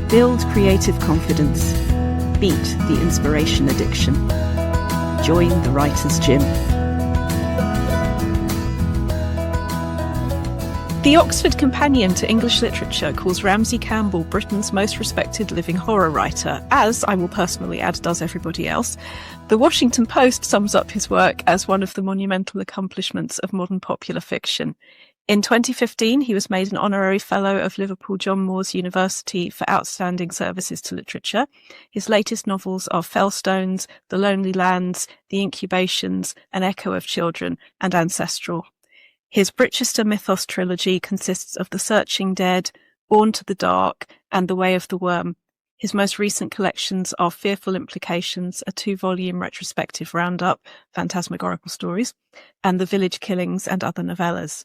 Build creative confidence. Beat the inspiration addiction. Join the Writer's Gym. The Oxford Companion to English Literature calls Ramsey Campbell Britain's most respected living horror writer, as, I will personally add, does everybody else. The Washington Post sums up his work as one of the monumental accomplishments of modern popular fiction. In 2015, he was made an Honorary Fellow of Liverpool John Moores University for outstanding services to literature. His latest novels are Fellstones, The Lonely Lands, The Incubations, An Echo of Children, and Ancestral. His Brichester Mythos trilogy consists of The Searching Dead, Born to the Dark, and The Way of the Worm. His most recent collections are Fearful Implications, a 2-volume retrospective roundup, Phantasmagorical Stories, and The Village Killings and Other Novellas.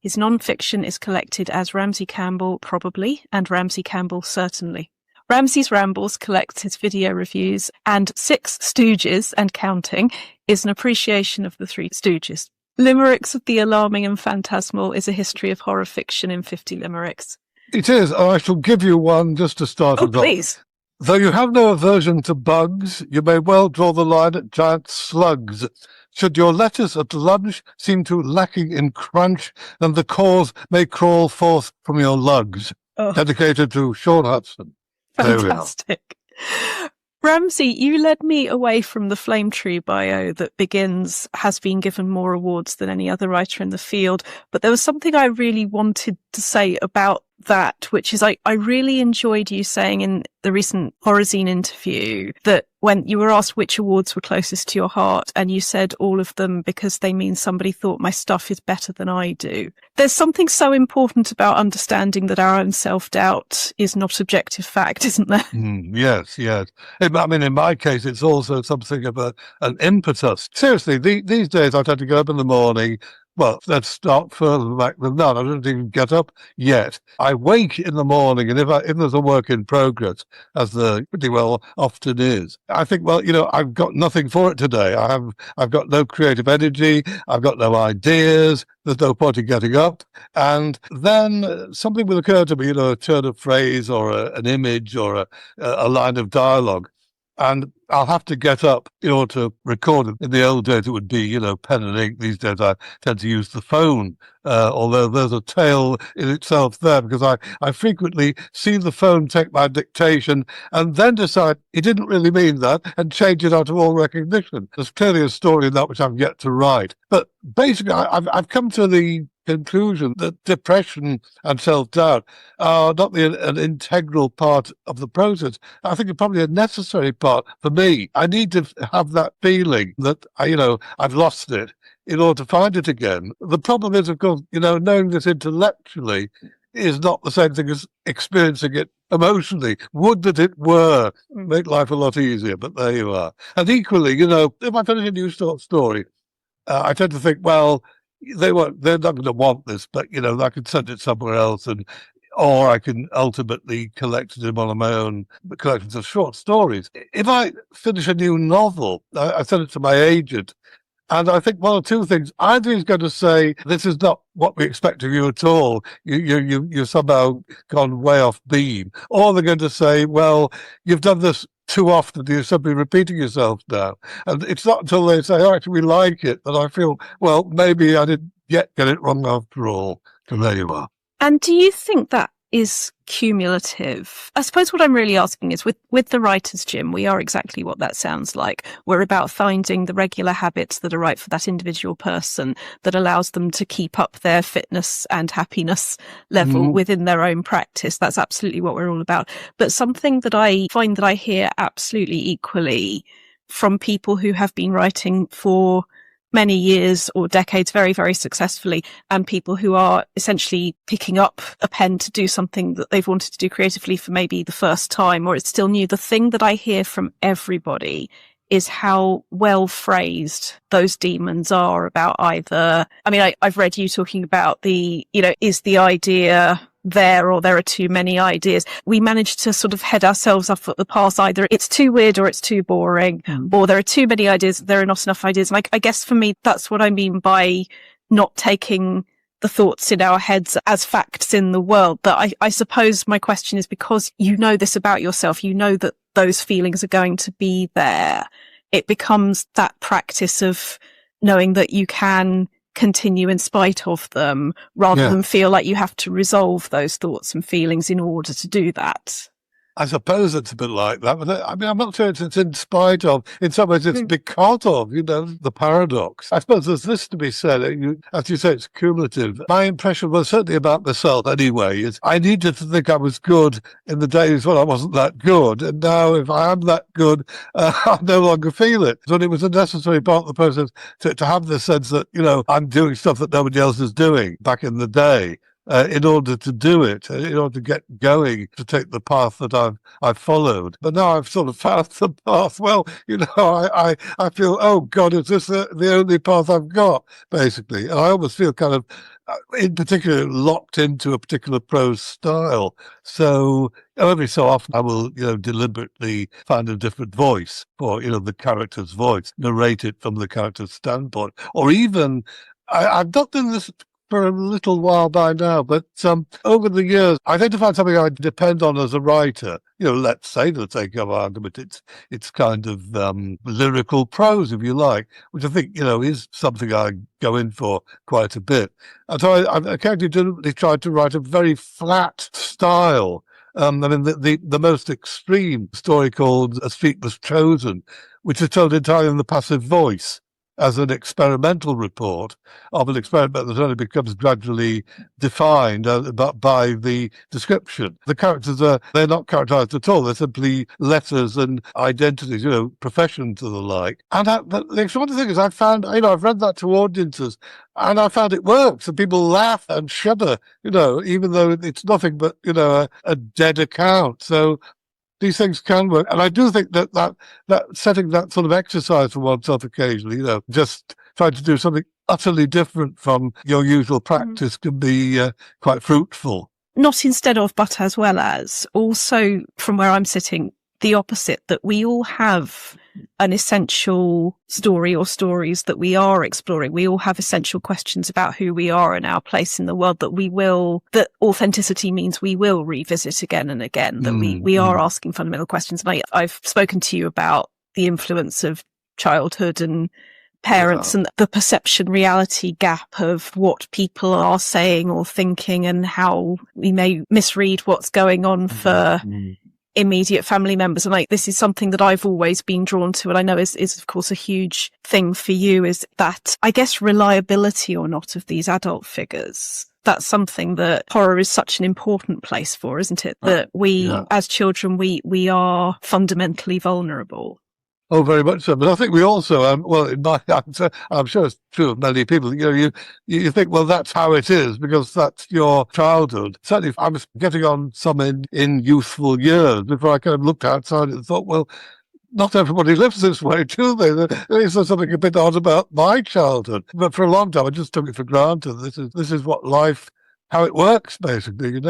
His non-fiction is collected as Ramsey Campbell, Probably, and Ramsey Campbell, Certainly. Ramsey's Rambles collects his video reviews, and Six Stooges and Counting is an appreciation of the Three Stooges. Limericks of the Alarming and Phantasmal is a history of horror fiction in 50 limericks. It is. I shall give you one just to start with. Oh, please. Though you have no aversion to bugs, you may well draw the line at giant slugs. Should your lettuce at lunch seem too lacking in crunch, then the cause may crawl forth from your lugs. Oh. Dedicated to Sean Hudson. Fantastic. Ramsey, you led me away from the Flame Tree bio that begins, has been given more awards than any other writer in the field. But there was something I really wanted to say about that, which is I really enjoyed you saying in the recent Horrorzinine interview that when you were asked which awards were closest to your heart, and you said all of them because they mean somebody thought my stuff is better than I do. There's something so important about understanding that our own self-doubt is not objective fact, isn't there? Yes. I mean, in my case, it's also something of an impetus. Seriously, these days I tend to get up in the morning. Well, let's start further back than that. I don't even get up yet. I wake in the morning, and if there's a work in progress, as there pretty well often is, I think, well, I've got nothing for it today. I've got no creative energy. I've got no ideas. There's no point in getting up. And then something will occur to me, a turn of phrase or an image or a line of dialogue. And I'll have to get up in order to record it. In the old days, it would be, pen and ink. These days, I tend to use the phone, although there's a tale in itself there, because I frequently see the phone take my dictation and then decide he didn't really mean that and change it out of all recognition. There's clearly a story in that which I've yet to write. But basically, I've come to the conclusion that depression and self-doubt are not an integral part of the process. I think it's probably a necessary part for me. I need to have that feeling that, I've lost it in order to find it again. The problem is, of course, knowing this intellectually is not the same thing as experiencing it emotionally. Would that it were. Make life a lot easier, but there you are. And equally, if I finish a new story, I tend to think, well, they're not going to want this, but, I could send it somewhere else, or I can ultimately collect it in one of my own collections of short stories. If I finish a new novel, I send it to my agent, and I think one or two things. Either he's going to say, this is not what we expect of you at all. You've somehow gone way off beam. Or they're going to say, well, you've done this too often, you're simply repeating yourself now. And it's not until they say, oh, actually, we like it, that I feel, well, maybe I didn't yet get it wrong after all. And there you are. And do you think that is cumulative? I suppose what I'm really asking is, with the Writer's Gym, we are exactly what that sounds like. We're about finding the regular habits that are right for that individual person, that allows them to keep up their fitness and happiness level within their own practice. That's absolutely what we're all about. But something that I find that I hear absolutely equally from people who have been writing for many years or decades very, very successfully, and people who are essentially picking up a pen to do something that they've wanted to do creatively for maybe the first time, or it's still new. The thing that I hear from everybody is how well phrased those demons are about either. I mean, I've read you talking about is the idea there, or there are too many ideas. We manage to sort of head ourselves up at the pass. Either it's too weird or it's too boring, or there are too many ideas, there are not enough ideas. And I guess for me, that's what I mean by not taking the thoughts in our heads as facts in the world. But I suppose my question is, because you know this about yourself, you know that those feelings are going to be there. It becomes that practice of knowing that you can continue in spite of them, rather than feel like you have to resolve those thoughts and feelings in order to do that. I suppose it's a bit like that, but I mean, I'm not sure it's in spite of. In some ways, it's because of, the paradox. I suppose there's this to be said. As you say, it's cumulative. My impression was certainly about myself anyway, is I needed to think I was good in the days when I wasn't that good. And now if I am that good, I no longer feel it. So it was a necessary part of the process to have the sense that, I'm doing stuff that nobody else is doing back in the day. In order to do it, in order to get going, to take the path that I've followed. But now I've sort of found the path. Well, I feel, oh God, is this the only path I've got, basically? And I almost feel kind of, in particular, locked into a particular prose style. So every so often I will, deliberately find a different voice for, the character's voice, narrate it from the character's standpoint, or even, I've not done this for a little while by now, but over the years, I tend to find something I depend on as a writer. Let's say, for the sake of argument, it's kind of lyrical prose, if you like, which I think, is something I go in for quite a bit. And so I've occasionally deliberately tried to write a very flat style. I mean, the most extreme story called A Street Was Chosen, which is told entirely in the passive voice, as an experimental report of an experiment that only becomes gradually defined by the description. The characters they're not characterized at all. They're simply letters and identities, professions and the like. And the extraordinary thing is I've read that to audiences and I found it works, and people laugh and shudder, even though it's nothing but, a dead account. So these things can work. And I do think that setting that sort of exercise for oneself occasionally, just trying to do something utterly different from your usual practice can be quite fruitful. Not instead of, but as well as. Also, from where I'm sitting, the opposite, that we all have an essential story or stories that we are exploring. We all have essential questions about who we are and our place in the world that authenticity means we will revisit again and again, that we are asking fundamental questions. And I've spoken to you about the influence of childhood and parents and the perception reality gap of what people are saying or thinking, and how we may misread what's going on for immediate family members. And this is something that I've always been drawn to, and I know is of course a huge thing for you, is that, I guess, reliability or not of these adult figures. That's something that horror is such an important place for, isn't it? That we, as children, we are fundamentally vulnerable. Oh, very much so. But I think we also, well, in my answer, I'm sure it's true of many people, you think, well, that's how it is because that's your childhood. Certainly, I was getting on some in youthful years before I kind of looked outside and thought, well, not everybody lives this way, do they? There is something a bit odd about my childhood. But for a long time, I just took it for granted. This is what life, how it works, basically,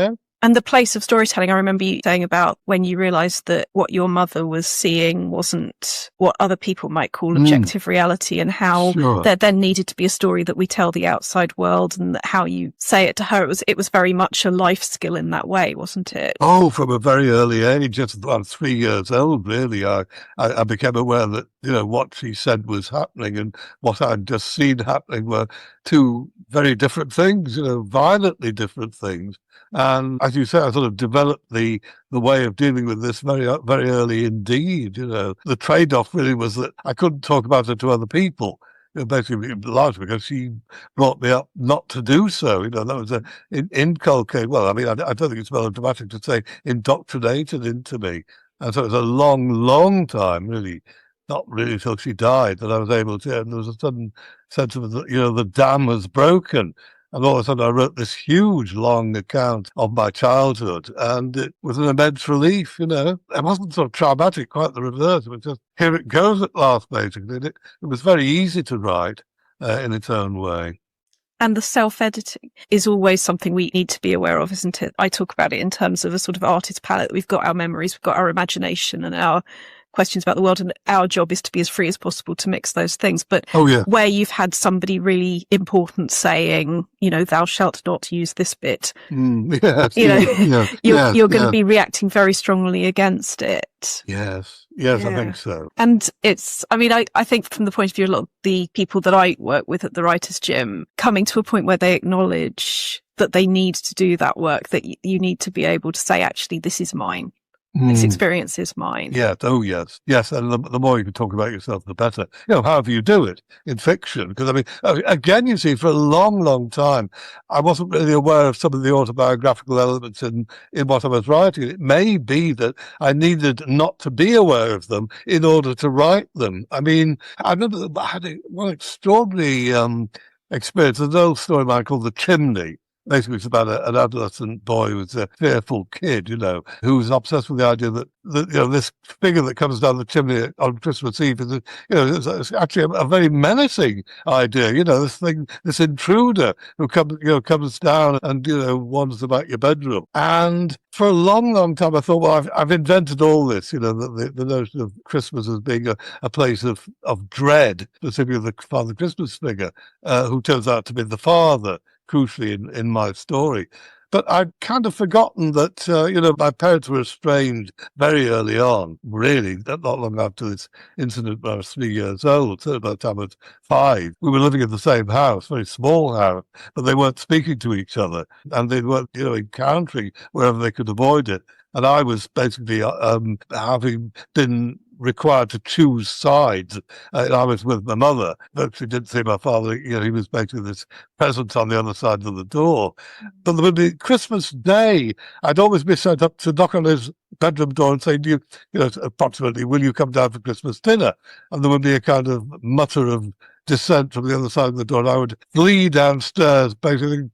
And the place of storytelling, I remember you saying about when you realised that what your mother was seeing wasn't what other people might call objective reality, and how there then needed to be a story that we tell the outside world, and that how you say it to her, it was very much a life skill in that way, wasn't it? Oh, from a very early age, just about 3 years old, really, I became aware that, what she said was happening and what I'd just seen happening were two very different things, violently different things. And as you say, I sort of developed the way of dealing with this very, very early indeed. The trade-off really was that I couldn't talk about it to other people, basically largely because she brought me up not to do so. That was inculcated. Well, I mean, I don't think it's melodramatic to say indoctrinated into me. And so it was a long, long time, really, not really till she died, that I was able to. And there was a sudden sense of, the dam was broken. And all of a sudden I wrote this huge, long account of my childhood, and it was an immense relief, It wasn't sort of traumatic, quite the reverse. It was just, here it goes at last, basically. And it was very easy to write in its own way. And the self-editing is always something we need to be aware of, isn't it? I talk about it in terms of a sort of artist palette. We've got our memories, we've got our imagination and our questions about the world, and our job is to be as free as possible to mix those things. But where you've had somebody really important saying, thou shalt not use this bit, you're going to be reacting very strongly against it. Yes, I think so. And it's, I think from the point of view of a lot of the people that I work with at the Writers' Gym, coming to a point where they acknowledge that they need to do that work, that you need to be able to say, actually, this is mine. This experience is mine. Yes. Oh, yes. Yes. And the more you can talk about yourself, the better. However you do it in fiction. Because, again, you see, for a long, long time, I wasn't really aware of some of the autobiographical elements in what I was writing. It may be that I needed not to be aware of them in order to write them. I remember I had one extraordinary experience. There's an old story of mine called The Chimney. Basically, it's about an adolescent boy who's a fearful kid, who's obsessed with the idea that this figure that comes down the chimney on Christmas Eve is, it's actually a very menacing idea. This intruder who comes down and wanders about your bedroom. And for a long, long time, I thought, well, I've invented all this. The notion of Christmas as being a place of dread, specifically the Father Christmas figure, who turns out to be the father, crucially in my story. But I'd kind of forgotten that, my parents were estranged very early on, really, not long after this incident when I was 3 years old. So by the time I was 5, we were living in the same house, very small house, but they weren't speaking to each other, and they weren't, encountering wherever they could avoid it. And I was basically having been required to choose sides. I was with my mother, but she didn't see my father. He was basically this presence on the other side of the door. But there would be Christmas Day. I'd always be sent up to knock on his bedroom door and say, approximately, will you come down for Christmas dinner? And there would be a kind of mutter of dissent from the other side of the door. And I would flee downstairs, basically,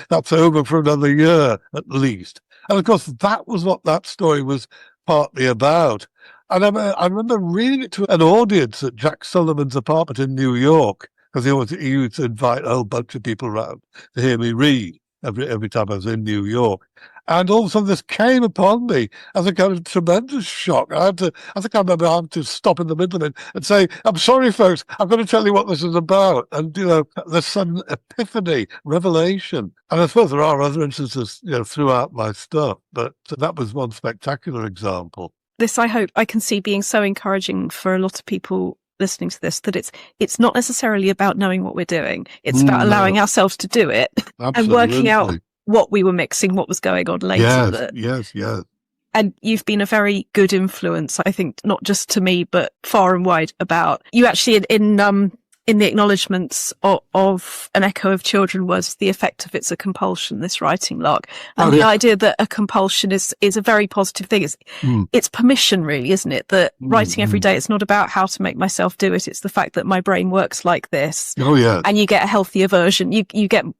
that's over for another year at least. And of course, that was what that story was partly about. And I remember reading it to an audience at Jack Sullivan's apartment in New York, because he used to invite a whole bunch of people around to hear me read every time I was in New York. And all of a sudden this came upon me as a kind of tremendous shock. I think I remember having to stop in the middle of it and say, I'm sorry, folks, I'm going to tell you what this is about. And, there's some epiphany, revelation. And I suppose there are other instances, throughout my stuff, but that was one spectacular example. This, I hope, I can see being so encouraging for a lot of people listening to this, that it's not necessarily about knowing what we're doing. It's about allowing ourselves to do it. Absolutely. And working out what we were mixing, what was going on later. Yes. And you've been a very good influence, I think, not just to me, but far and wide about you. Actually, in the acknowledgements of An Echo of Children was the effect of it's a compulsion, this writing lark. And the idea that a compulsion is a very positive thing. It's permission, really, isn't it? That writing every day, it's not about how to make myself do it. It's the fact that my brain works like this. Oh, yeah. And you get a healthier version.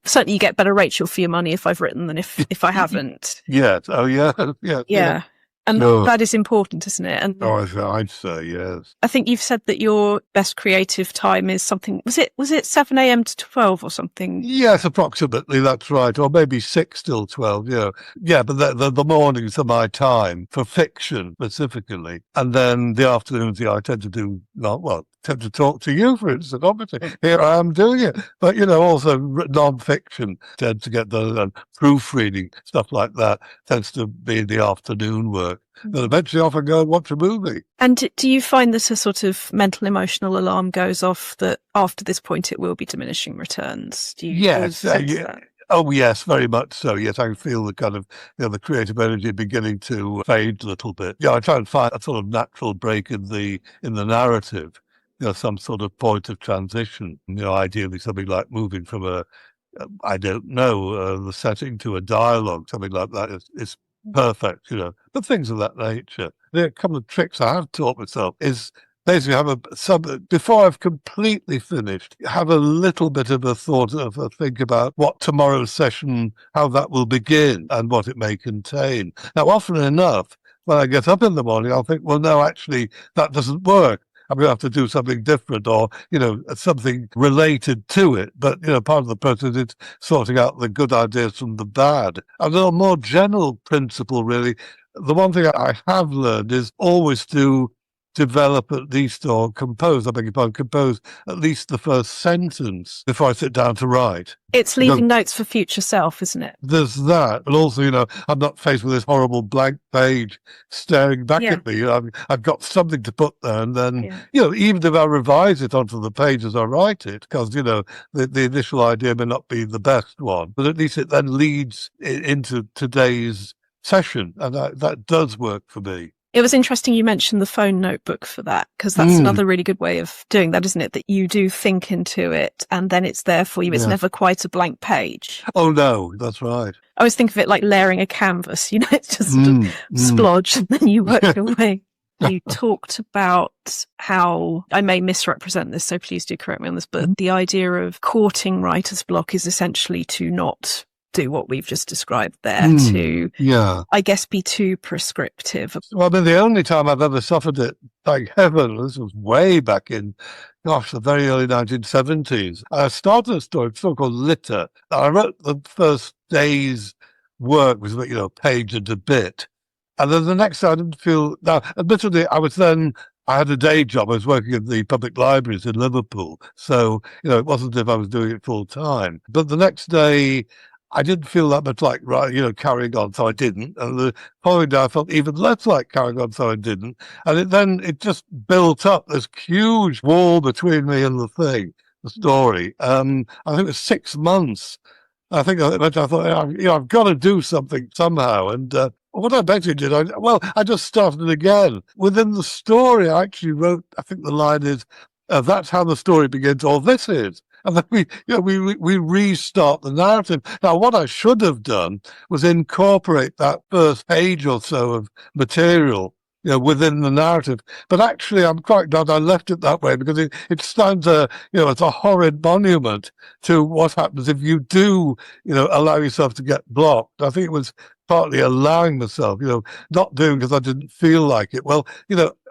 Certainly you get better Rachel for your money if I've written than if I haven't. Yes. Oh, yeah. Yeah. And that is important, isn't it? And I'd say, yes. I think you've said that your best creative time is something, was it 7 a.m. to 12 or something? Yes, approximately, that's right. Or maybe 6 till 12, Yeah, but the mornings are my time for fiction specifically. And then the afternoons, I tend to talk to you, for instance. Obviously, here I am doing it. But, also non-fiction tend to get the proofreading, stuff like that, tends to be in the afternoon work. Then eventually off and go and watch a movie. And do you find that a sort of mental emotional alarm goes off that after this point it will be diminishing returns? Do you Yes. that? Oh, yes, very much so. Yes, I can feel the kind of, the creative energy beginning to fade a little bit. I try and find a sort of natural break in the narrative. Some sort of point of transition, ideally something like moving from the setting to a dialogue, something like that is perfect, but things of that nature. There are a couple of tricks I have taught myself is basically before I've completely finished, have a little bit of a thought of a think about what tomorrow's session, how that will begin and what it may contain. Now, often enough, when I get up in the morning, I'll think, well, no, actually, that doesn't work. I'm going to have to do something different or, something related to it. But, part of the process is sorting out the good ideas from the bad. And a more general principle, really, the one thing I have learned is always to develop at least, or compose, I beg your pardon, compose at least the first sentence before I sit down to write. It's leaving notes for future self, isn't it? There's that, but also, I'm not faced with this horrible blank page staring back at me. I've got something to put there, and then, even if I revise it onto the page as I write it, because, the initial idea may not be the best one, but at least it then leads into today's session, and that does work for me. It was interesting you mentioned the phone notebook for that, because that's another really good way of doing that, isn't it? That you do think into it and then it's there for you. It's never quite a blank page. Oh, no, that's right. I always think of it like layering a canvas, it's just sort of splodge and then you work your way. You talked about how, I may misrepresent this, so please do correct me on this, but the idea of courting writer's block is essentially to not do what we've just described there, to, I guess, be too prescriptive. Well, the only time I've ever suffered it, thank heaven, this was way back in, the very early 1970s. I started a story called Litter. I wrote the first day's work, was, a page and a bit. And then the next day I didn't feel, now, admittedly, I had a day job. I was working at the public libraries in Liverpool. So, it wasn't as if I was doing it full time. But the next day, I didn't feel that much like, carrying on, so I didn't. And the following day, I felt even less like carrying on, so I didn't. And it just built up this huge wall between me and the story. I think it was 6 months. I thought, I've got to do something somehow. And what I basically did, I just started it again. Within the story, I actually wrote, I think the line is, that's how the story begins, or this is. And then we restart the narrative. Now, what I should have done was incorporate that first page or so of material, within the narrative. But actually, I'm quite glad I left it that way, because it stands as a horrid monument to what happens if you do, allow yourself to get blocked. I think it was partly allowing myself, not doing because I didn't feel like it. Well,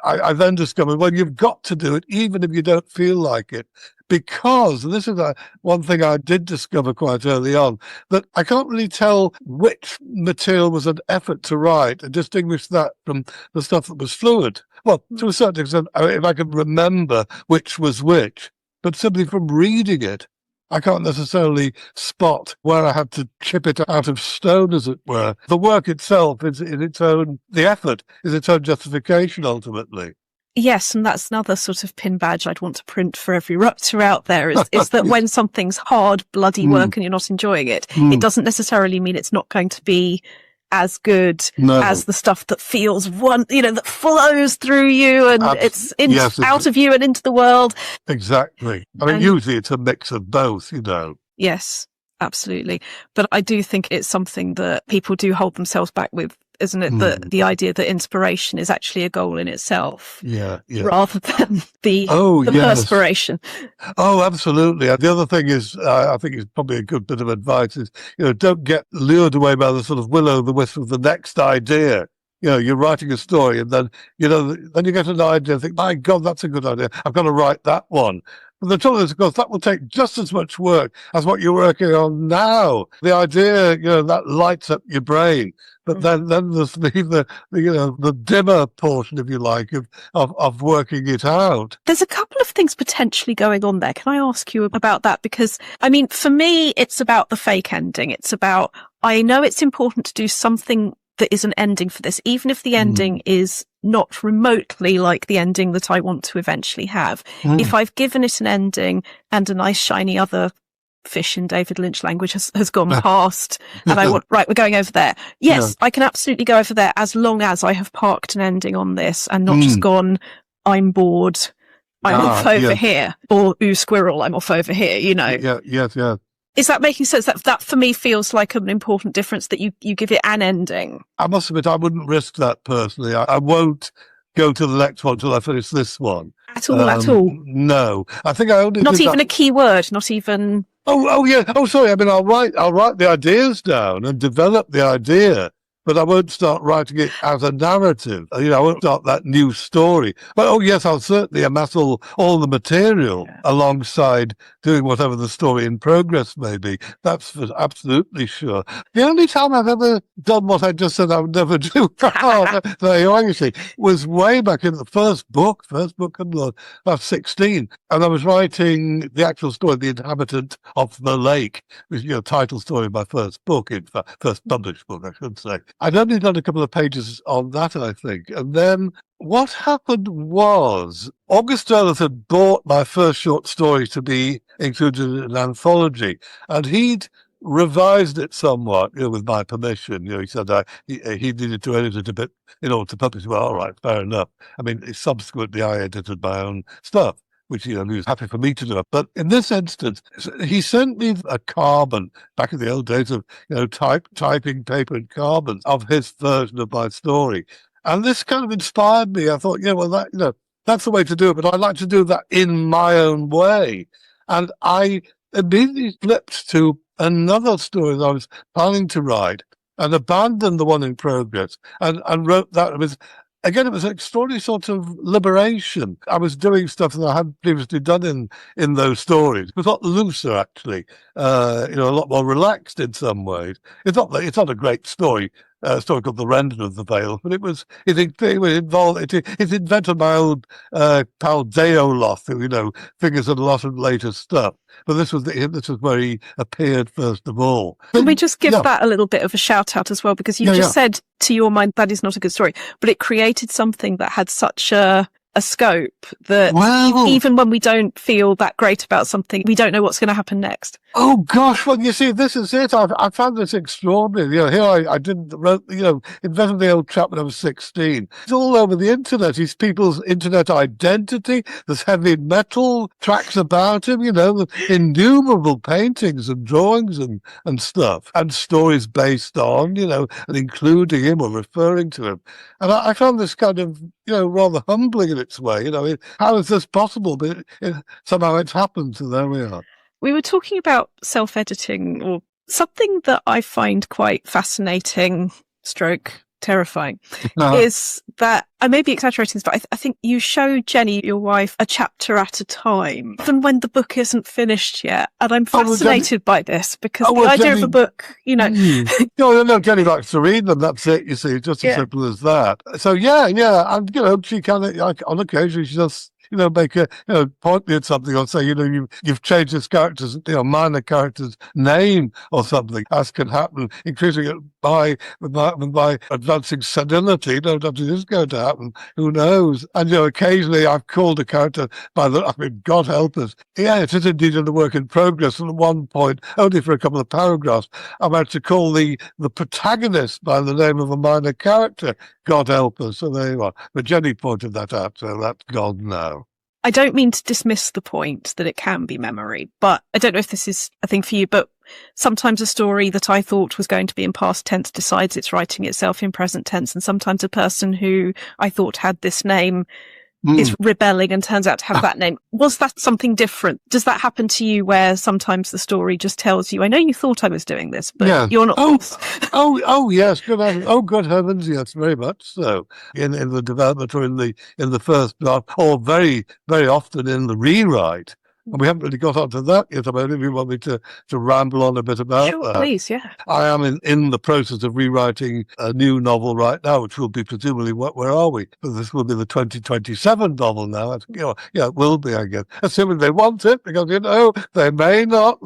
I then discovered, well, you've got to do it even if you don't feel like it. Because, and this is one thing I did discover quite early on, that I can't really tell which material was an effort to write and distinguish that from the stuff that was fluid. Well, to a certain extent, if I could remember which was which, but simply from reading it, I can't necessarily spot where I had to chip it out of stone, as it were. The work itself is the effort is its own justification, ultimately. Yes, and that's another sort of pin badge I'd want to print for every writer out there, is that when something's hard, bloody work and you're not enjoying it, it doesn't necessarily mean it's not going to be as good as the stuff that feels that flows through you and it's out of you and into the world. Exactly. Usually it's a mix of both, Yes, absolutely. But I do think it's something that people do hold themselves back with, isn't it? The idea that inspiration is actually a goal in itself, rather than the perspiration. Oh, absolutely. And the other thing is, I think it's probably a good bit of advice is, don't get lured away by the sort of will-o'-the-wisp of the next idea. You're writing a story and then, then you get an idea and think, my God, that's a good idea. I've got to write that one. But the trouble is, of course, that will take just as much work as what you're working on now. The idea, that lights up your brain. But then there's the dimmer portion, if you like, of working it out. There's a couple of things potentially going on there. Can I ask you about that? Because, for me, it's about the fake ending. It's about, I know it's important to do something that is an ending for this, even if the ending is not remotely like the ending that I want to eventually have. If I've given it an ending and a nice shiny other fish in David Lynch language has gone past and I want, right, we're going over there. Yes, I can absolutely go over there as long as I have parked an ending on this and not just gone, I'm bored, I'm off over here, or ooh, squirrel, I'm off over here, Yes. Is that making sense? That for me feels like an important difference, that you give it an ending. I must admit, I wouldn't risk that personally. I won't go to the next one till I finish this one. At all? No. I think I only not even a key word, not even... Oh, yeah. Oh, sorry. I'll write the ideas down and develop the idea. but I won't start writing it as a narrative. I won't start that new story. But, oh, yes, I'll certainly amass all the material alongside doing whatever the story in progress may be. That's for absolutely sure. The only time I've ever done what I just said I would never do, was way back in the first book of Lord. I was 16, and I was writing the actual story, The Inhabitant of the Lake, which is title story of my first book, in fact, first published book, I should say. I'd only done a couple of pages on that, I think. And then what happened was August Derleth had bought my first short story to be included in an anthology, and he'd revised it somewhat, with my permission. He said he needed to edit it a bit in order to publish it. Well, all right, fair enough. I mean, subsequently I edited my own stuff, which he was happy for me to do. But in this instance, he sent me a carbon back in the old days of typing paper and carbon of his version of my story, and this kind of inspired me. I thought, that's the way to do it, but I'd like to do that in my own way, and I immediately flipped to another story that I was planning to write and abandoned the one in progress and wrote that. It was an extraordinary sort of liberation. I was doing stuff that I hadn't previously done in those stories. It was a lot looser, actually, a lot more relaxed in some ways. It's not a great story. A story called The Rendon of the Veil, but it invented my old pal Deoloth, who figures in a lot of later stuff. But this was where he appeared first of all. Can we just give that a little bit of a shout out as well? Because you just said, to your mind, that is not a good story, but it created something that had such a scope that even when we don't feel that great about something, we don't know what's going to happen next. Oh gosh, well, you see, this is it. I found this extraordinary. Here I invented the old chap when I was 16. It's all over the internet. He's people's internet identity. There's heavy metal tracks about him, innumerable paintings and drawings and stuff, and stories based on, and including him or referring to him. And I found this kind of, rather humbling in its way. How is this possible? But somehow it's happened, so there we are. We were talking about self-editing, or something that I find quite fascinating, terrifying, is that, I may be exaggerating this, but I think you show Jenny, your wife, a chapter at a time, even when the book isn't finished yet. And I'm fascinated by this, because the idea Jenny, of a book, No, Jenny likes to read them, that's it, you see, just as simple as that. So, and, she can, on occasion, she just point me at something or say, you've changed this character's, minor character's name or something, as can happen, increasing it by advancing senility. Nothing is going to happen. Who knows? And, occasionally I've called a character God help us. Yeah, it is indeed in the work in progress. And at one point, only for a couple of paragraphs, I managed to call the protagonist by the name of a minor character. God help us. So there you are. But Jenny pointed that out, so that's gone now. I don't mean to dismiss the point that it can be memory, but I don't know if this is a thing for you, but sometimes a story that I thought was going to be in past tense decides it's writing itself in present tense, and sometimes a person who I thought had this name is rebelling and turns out to have that name. Was that something different? Does that happen to you, where sometimes the story just tells you, I know you thought I was doing this, but you're not. Oh, yes. Good heavens. Oh, good heavens. Yes, very much so. In the development, or in the first draft, or very, very often in the rewrite. And we haven't really got onto that yet. I mean, if you want me to ramble on a bit about that. Please, yeah. I am in the process of rewriting a new novel right now, which will be presumably, where are we? But this will be the 2027 novel now. It will be, I guess. Assuming they want it, because, they may not.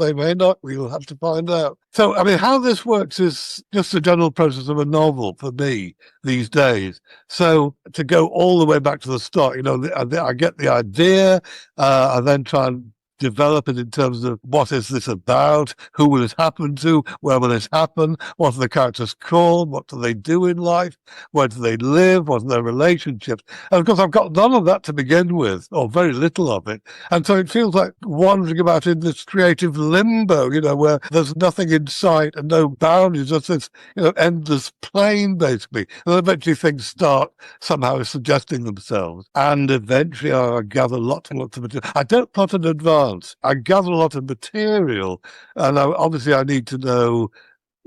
We'll have to find out. So, I mean, how this works is just the general process of a novel for me these days. So to go all the way back to the start, I get the idea, I then try and develop it in terms of what is this about, who will it happen to, where will it happen, what are the characters called, what do they do in life, where do they live, what are their relationships. And of course I've got none of that to begin with, or very little of it, and so it feels like wandering about in this creative limbo, where there's nothing in sight and no boundaries, just this endless plain basically, and then eventually things start somehow suggesting themselves, and eventually I gather lots and lots of material. I don't plot in advance. I gather a lot of material, and obviously I need to know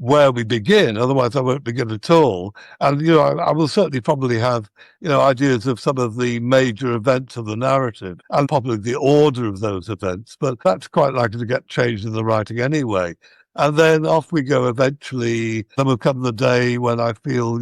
where we begin. Otherwise, I won't begin at all. And, I will certainly probably have, ideas of some of the major events of the narrative and probably the order of those events. But that's quite likely to get changed in the writing anyway. And then off we go eventually. Then will come the day when I feel,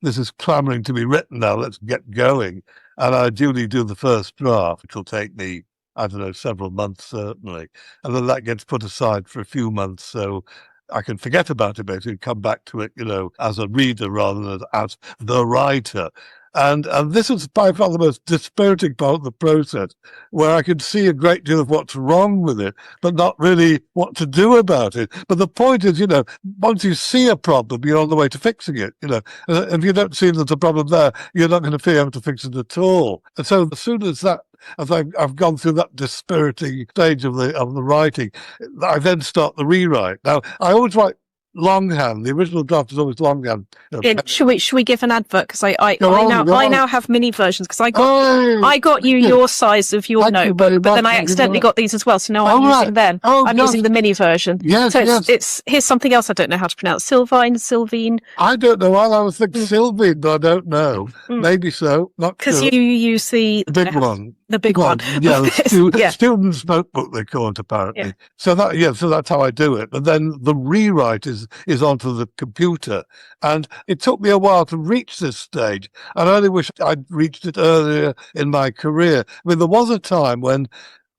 this is clamoring to be written now. Let's get going. And I duly do the first draft, which will take me, I don't know, several months certainly. And then that gets put aside for a few months. So I can forget about it basically, come back to it, as a reader rather than as the writer. And this is by far the most dispiriting part of the process, where I can see a great deal of what's wrong with it, but not really what to do about it. But the point is, once you see a problem, you're on the way to fixing it. If you don't see there's a problem there, you're not going to be able to fix it at all. And so as soon as I've gone through that dispiriting stage of the writing, I then start the rewrite. Now, I always write longhand. The original draft is always longhand. Should we give an advert? Because I now have mini versions because I got you your size of your notebook, but then I accidentally got these as well. So now I'm using them. I'm using the mini version. Yes, so it's here's something else I don't know how to pronounce. Sylvine. I don't know. I was thinking Sylvine, but I don't know. Maybe so. Not because sure. you use the big one. The big one. Yeah, student's notebook they call it apparently. Yeah. So that's how I do it. But then the rewrite is onto the computer. And it took me a while to reach this stage. And I only wish I'd reached it earlier in my career. I mean, there was a time when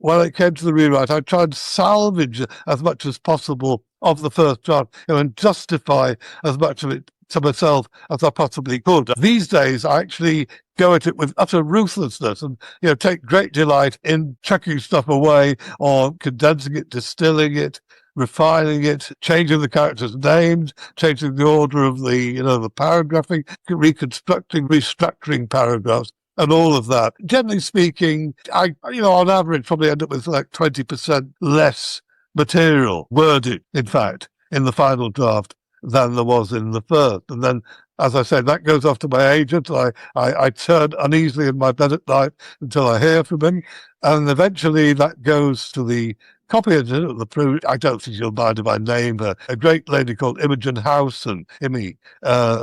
it came to the rewrite, I tried to salvage as much as possible of the first draft, and justify as much of it to myself as I possibly could. These days, I actually go at it with utter ruthlessness and, take great delight in chucking stuff away or condensing it, distilling it, refining it, changing the characters' names, changing the order of the paragraphing, restructuring paragraphs, and all of that. Generally speaking, I, on average, probably end up with like 20% less material, worded, in fact, in the final draft than there was in the first. And then, as I said, that goes off to my agent. I turn uneasily in my bed at night until I hear from him. And eventually that goes to the copy editor of the proof. I don't think you'll mind if I name her. A great lady called Imogen Howson, Imi,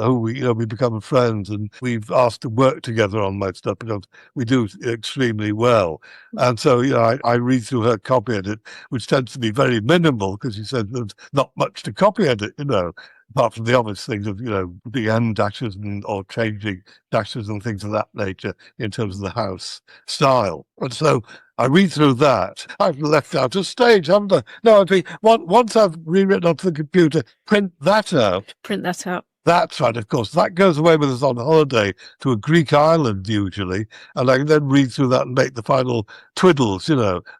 who we become friends, and we've asked to work together on my stuff because we do extremely well. And so, I read through her copy edit, which tends to be very minimal because she said there's not much to copy edit, apart from the obvious things of, the end dashes or changing dashes and things of that nature in terms of the house style. And so I read through that. I've left out a stage, haven't I? No, once I've rewritten onto the computer, print that out. That's right, of course. That goes away with us on holiday to a Greek island, usually, and I can then read through that and make the final twiddles,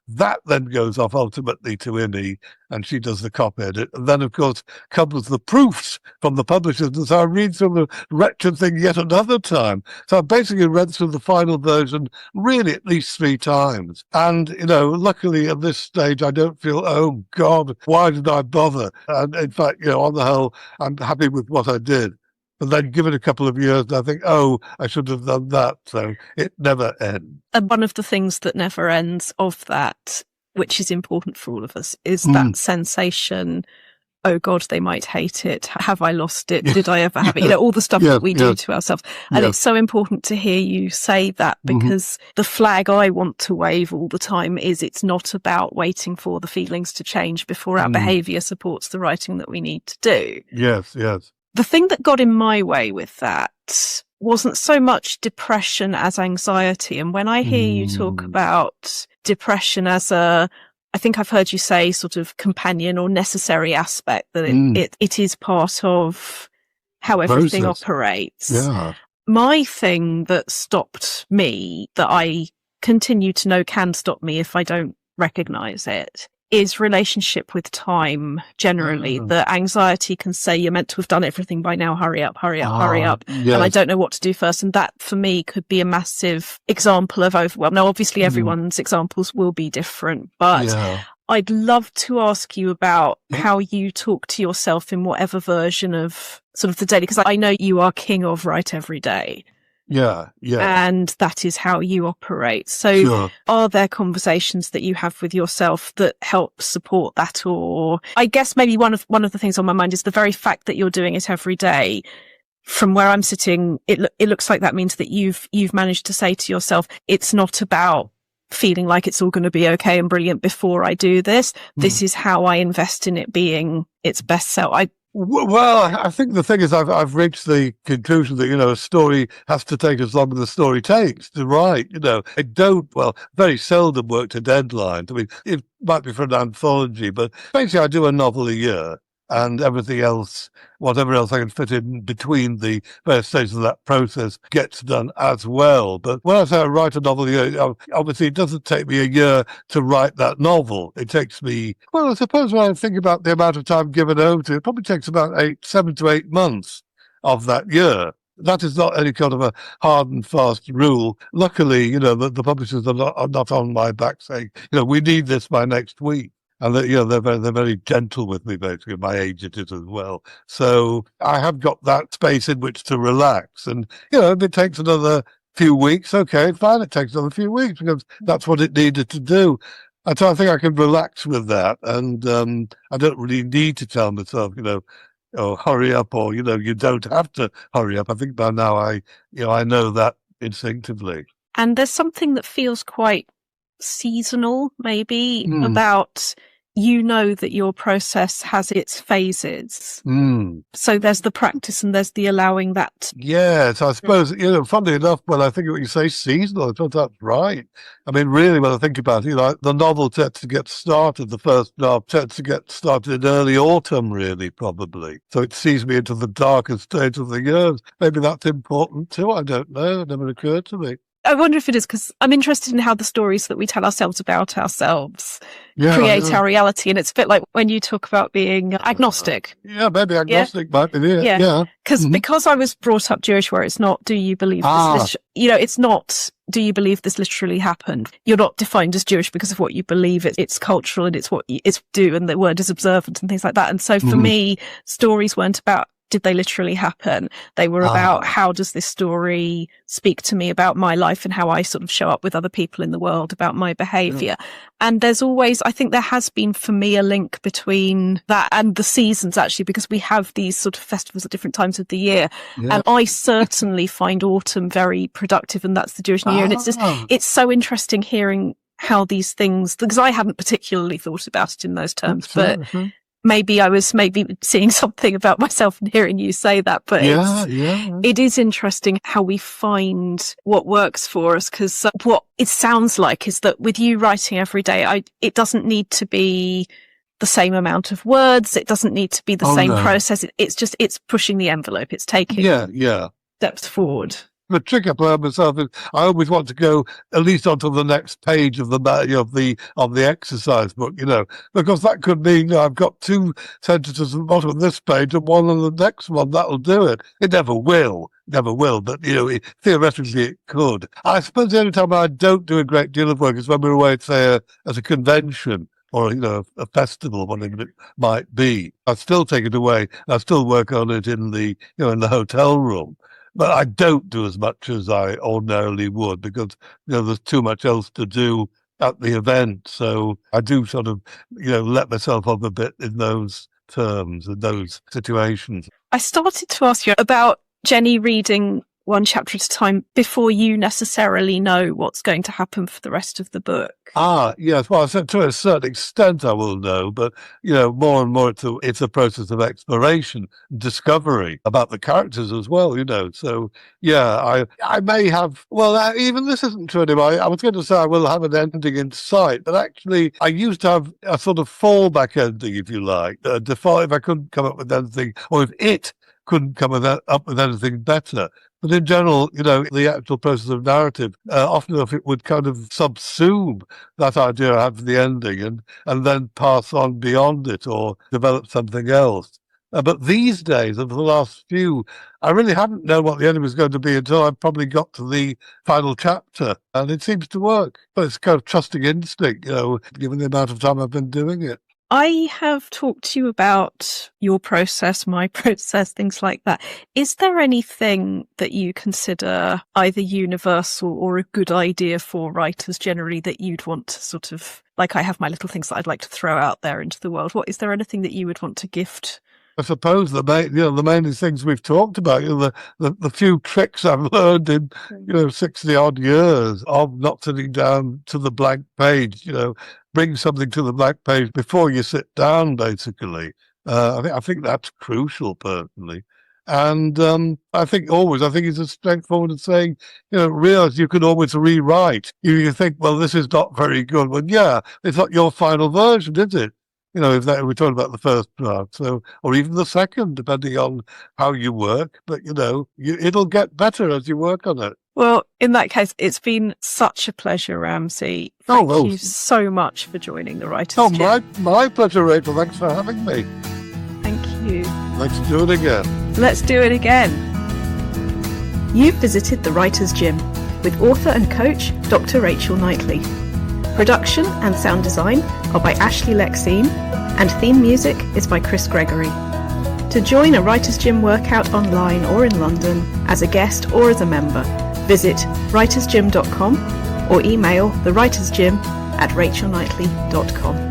That then goes off ultimately to Imi, and she does the copy edit. And then, of course, comes the proofs from the publishers, and so I read through the wretched thing yet another time. So I basically read through the final version really at least 3 times. And, luckily at this stage, I don't feel, oh, God, why did I bother? And in fact, on the whole, I'm happy with what I did. But then give it a couple of years and I think, oh, I should have done that. So it never ends. And one of the things that never ends of that, which is important for all of us, is that sensation, oh God, they might hate it. Have I lost it? Did I ever have it? All the stuff that we do to ourselves. And it's so important to hear you say that because the flag I want to wave all the time is it's not about waiting for the feelings to change before our behaviour supports the writing that we need to do. Yes. The thing that got in my way with that wasn't so much depression as anxiety. And when I hear you talk about depression as I think I've heard you say sort of companion or necessary aspect, that it is part of how everything operates. Yeah. My thing that stopped me, that I continue to know can stop me if I don't recognise it, is relationship with time generally. The anxiety can say you're meant to have done everything by now, hurry up, Yes. and I don't know what to do first. And that for me could be a massive example of overwhelm. Now obviously everyone's examples will be different, but I'd love to ask you about how you talk to yourself in whatever version of sort of the daily, because I know you are king of write every day. Yeah, yeah, and that is how you operate. So sure. are there conversations that you have with yourself that help support that? Or I guess maybe one of the things on my mind is the very fact that you're doing it every day. From where I'm sitting, it looks like that means that you've managed to say to yourself, it's not about feeling like it's all going to be okay and brilliant before I do this. This is how I invest in it being its best self. Well, I think the thing is, I've reached the conclusion that, a story has to take as long as the story takes to write. I don't, well, very seldom work to deadline. I mean, it might be for an anthology, but basically I do a novel a year, and everything else, whatever else I can fit in between the various stages of that process, gets done as well. But when I say I write a novel a year, obviously it doesn't take me a year to write that novel. It takes me, well, I suppose when I think about the amount of time given over to it, it probably takes about 7 to 8 months of that year. That is not any kind of a hard and fast rule. Luckily, the publishers are not on my back saying, we need this by next week. And that, they're very gentle with me, basically. My agent is as well. So I have got that space in which to relax. And, if it takes another few weeks, okay, fine, it takes another few weeks because that's what it needed to do. And so I think I can relax with that. And I don't really need to tell myself, oh, hurry up, or, you don't have to hurry up. I think by now I know that instinctively. And there's something that feels quite seasonal, maybe, about that your process has its phases. So there's the practice and there's the allowing that. Yes, I suppose, funnily enough, when I think of what you say, seasonal, I thought that's right. I mean, really, when I think about it, the novel tends to get started, the first novel tends to get started in early autumn, really, probably. So it sees me into the darkest stage of the years. Maybe that's important too, I don't know, it never occurred to me. I wonder if it is, because I'm interested in how the stories that we tell ourselves about ourselves create our reality. And it's a bit like when you talk about being agnostic. Yeah, maybe agnostic might be it. Yeah. Because I was brought up Jewish, where it's not, do you believe this? It's not, do you believe this literally happened? You're not defined as Jewish because of what you believe. It's cultural, and it's what it's do, and the word is observant and things like that. And so for me, stories weren't about, did they literally happen? They were about, how does this story speak to me about my life and how I sort of show up with other people in the world, about my behaviour. And there's always, I think there has been for me a link between that and the seasons, actually, because we have these sort of festivals at different times of the year. And I certainly find autumn very productive, and that's the Jewish New Year. And it's so interesting hearing how these things, because I hadn't particularly thought about it in those terms, but maybe I was seeing something about myself and hearing you say that, but it is interesting how we find what works for us, because what it sounds like is that with you writing every day, it doesn't need to be the same amount of words. It doesn't need to be the same process. It's pushing the envelope. It's taking steps forward. The trick I play on myself is I always want to go at least onto the next page of the exercise book, because that could mean I've got 2 sentences at the bottom of this page and one on the next one. That'll do it. It never will, but theoretically it could. I suppose the only time I don't do a great deal of work is when we're away, say, at a convention, or, a festival, whatever it might be. I still take it away. I still work on it in the hotel room. But I don't do as much as I ordinarily would, because, there's too much else to do at the event. So I do sort of, let myself up a bit in those terms, in those situations. I started to ask you about Jenny reading one chapter at a time before you necessarily know what's going to happen for the rest of the book. Yes. Well, to a certain extent I will know, but, more and more it's a process of exploration, discovery about the characters as well, So, I may have, even this isn't true anymore. I was going to say I will have an ending in sight, but actually I used to have a sort of fallback ending, if you like, if I couldn't come up with anything, or if it couldn't come up with anything better. But in general, the actual process of narrative, often enough it would kind of subsume that idea I had for the ending and then pass on beyond it or develop something else. But these days, over the last few, I really haven't known what the ending was going to be until I probably got to the final chapter. And it seems to work. But it's kind of trusting instinct, given the amount of time I've been doing it. I have talked to you about your process, my process, things like that. Is there anything that you consider either universal or a good idea for writers generally that you'd want to sort of, like I have my little things that I'd like to throw out there into the world. Is there anything that you would want to gift? I suppose the main things we've talked about, the few tricks I've learned in, 60 odd years of not sitting down to the blank page, bring something to the blank page before you sit down, basically. I think that's crucial, personally. And I think it's as straightforward as saying, realize you can always rewrite. You think, well, this is not very good. Well, yeah, it's not your final version, is it? If we're talking about the first draft, or even the second, depending on how you work. But, it'll get better as you work on it. Well, in that case, it's been such a pleasure, Ramsey. Thank you so much for joining the Writers' Gym. My pleasure, Rachel. Thanks for having me. Thank you. Let's do it again. Let's do it again. You've visited the Writers' Gym with author and coach, Dr. Rachel Knightley. Production and sound design are by Ashley Lexine, and theme music is by Chris Gregory. To join a Writers' Gym workout online or in London, as a guest or as a member, visit writersgym.com or email thewritersgym@rachelknightley.com.